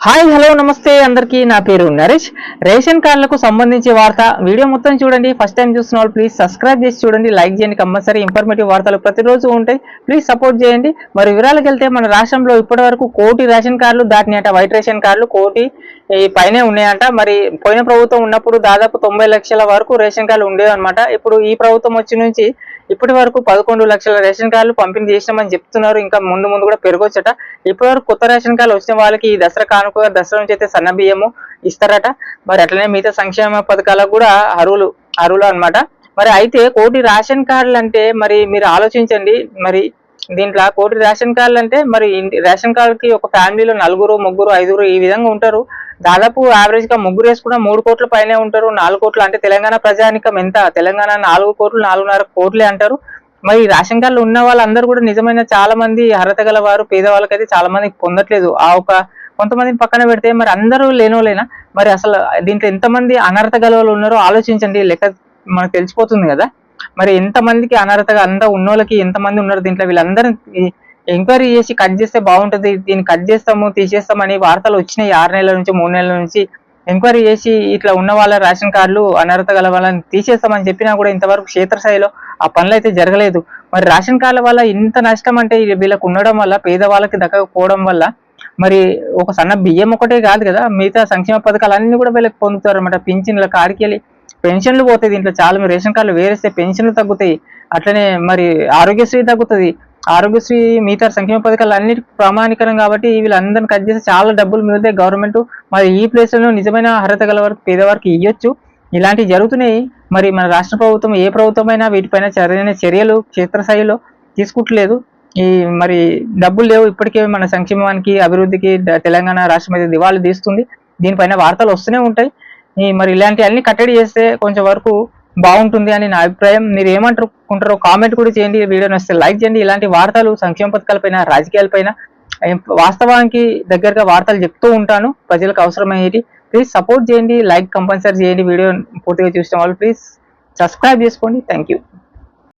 Hi hello నమస్తే అందరికీ నా పేరు నరేష్. రేషన్ కార్డులకు సంబంధించి వార్త వీడియో మొత్తం చూడండి. ఫస్ట్ టైం చూస్తున్న వాళ్ళు ప్లీజ్ సబ్స్క్రైబ్ చేసి చూడండి, లైక్ చేయండి. కంపల్సరీ ఇన్ఫర్మేటివ్ వార్తలు ప్రతిరోజు ఉంటాయి, ప్లీజ్ సపోర్ట్ చేయండి. మరి వివరాలకు వెళ్తే మన రాష్ట్రంలో ఇప్పటి వరకు 1 కోటి రేషన్ కార్డులు దాటినాయట. వైట్ రేషన్ కార్డులు 1 కోటి పైనే ఉన్నాయంట. మరి పోయిన ప్రభుత్వం ఉన్నప్పుడు దాదాపు 90 లక్షల వరకు రేషన్ కార్డులు ఉండేవి అనమాట. ఇప్పుడు ఈ ప్రభుత్వం వచ్చి నుంచి ఇప్పటి వరకు 11 లక్షల రేషన్ కార్డులు పంపిణీ చేసినామని చెప్తున్నారు. ఇంకా ముందు ముందు కూడా పెరగొచ్చట. ఇప్పటి వరకు కొత్త రేషన్ కార్డులు వచ్చిన వాళ్ళకి ఈ దసరా కానుక, దసరా నుంచి అయితే సన్న బియ్యము ఇస్తారట. మరి అట్లనే మిగతా సంక్షేమ పథకాలకు కూడా అర్హులు అన్నమాట. మరి అయితే 1 కోటి రేషన్ కార్డులు అంటే మరి మీరు ఆలోచించండి. మరి దీంట్లో 1 కోటి రేషన్ కార్డులు అంటే మరి రేషన్ కార్డుకి ఒక ఫ్యామిలీలో 4, 3, 5 ఈ విధంగా ఉంటారు. దాదాపు యావరేజ్ గా ముగ్గురు వేసుకున్న 3 కోట్ల పైనే ఉంటారు. 4 కోట్లు అంటే తెలంగాణ ప్రజానికం ఎంత? తెలంగాణ 4 కోట్లు 4.5 కోట్లే అంటారు. మరి రేషన్ కార్డులు ఉన్న వాళ్ళందరూ కూడా నిజమైన చాలా మంది అర్హత గల వారు, పేదవాళ్ళకైతే చాలా మంది పొందట్లేదు. కొంతమందిని పక్కన పెడితే మరి అందరూ లేనోలేనా? మరి అసలు దీంట్లో ఎంతమంది అనర్హత గల వాళ్ళు ఉన్నారో ఆలోచించండి. లెక్క మనకు తెలిసిపోతుంది కదా. మరి ఎంతమందికి అనర్హతగా అంత ఉన్నోళ్ళకి ఎంతమంది ఉన్నారు దీంట్లో? వీళ్ళందరూ ఎంక్వైరీ చేసి కట్ చేస్తే బాగుంటది. దీన్ని కట్ చేస్తాము, తీసేస్తామని వార్తలు వచ్చినాయి 6 నెలల నుంచి 3 నెలల నుంచి. ఎంక్వైరీ చేసి ఇట్లా ఉన్న వాళ్ళ రేషన్ కార్డులు అనర్హత గల వాళ్ళని తీసేస్తామని చెప్పినా కూడా ఇంతవరకు క్షేత్రస్థాయిలో ఆ పనులు అయితే జరగలేదు. మరి రేషన్ కార్డుల వల్ల ఇంత నష్టం అంటే వీళ్ళకు ఉండడం వల్ల, పేదవాళ్ళకి దక్కకపోవడం వల్ల మరి ఒక సన్న బియ్యం ఒకటే కాదు కదా, మిగతా సంక్షేమ పథకాలు అన్ని కూడా వీళ్ళకి పొందుతారు అనమాట. పింఛన్ల కాడికెళ్ళి పెన్షన్లు పోతాయి. దీంట్లో చాలా రేషన్ కార్డులు వేరేస్తే పెన్షన్లు తగ్గుతాయి. అట్లనే మరి ఆరోగ్యశ్రీ తగ్గుతుంది. ఆరోగ్యశ్రీ మిగతా సంక్షేమ పథకాలు అన్నిటికీ ప్రామాణికరం కాబట్టి వీళ్ళందరినీ కట్ చేసి చాలా డబ్బులు మిగులుతాయి గవర్నమెంట్. మరి ఈ ప్లేస్ లో నిజమైన అర్హత గల వరకు పేదవారికి ఇవ్వచ్చు. ఇలాంటివి జరుగుతున్నాయి. మరి మన రాష్ట్ర ప్రభుత్వం ఏ ప్రభుత్వమైనా వీటిపైన చర్యలు క్షేత్రస్థాయిలో తీసుకుంటలేదు. మరి డబ్బులు లేవు. ఇప్పటికే మన సంక్షేమానికి, అభివృద్ధికి తెలంగాణ రాష్ట్రం అయితే దివాళీ తీస్తుంది. దీనిపైన వార్తలు వస్తూనే ఉంటాయి. మరి ఇలాంటి అన్ని కట్టడి చేస్తే కొంచెం వరకు బాగుంటుంది అని నా అభిప్రాయం. మీరు ఏమంటారో కామెంట్ కూడా చేయండి. వీడియో నచ్చితే లైక్ చేయండి. ఇలాంటి వార్తలు సంక్షేమ పథకాలపైన, రాజకీయాలపైన వాస్తవానికి దగ్గరగా వార్తలు చెప్తూ ఉంటాను. ప్రజలకు అవసరమయ్యేది ప్లీజ్ సపోర్ట్ చేయండి, లైక్ కంపల్సరీ చేయండి. వీడియో పూర్తిగా చూసిన వాళ్ళు ప్లీజ్ సబ్స్క్రైబ్ చేసుకోండి. Thank you.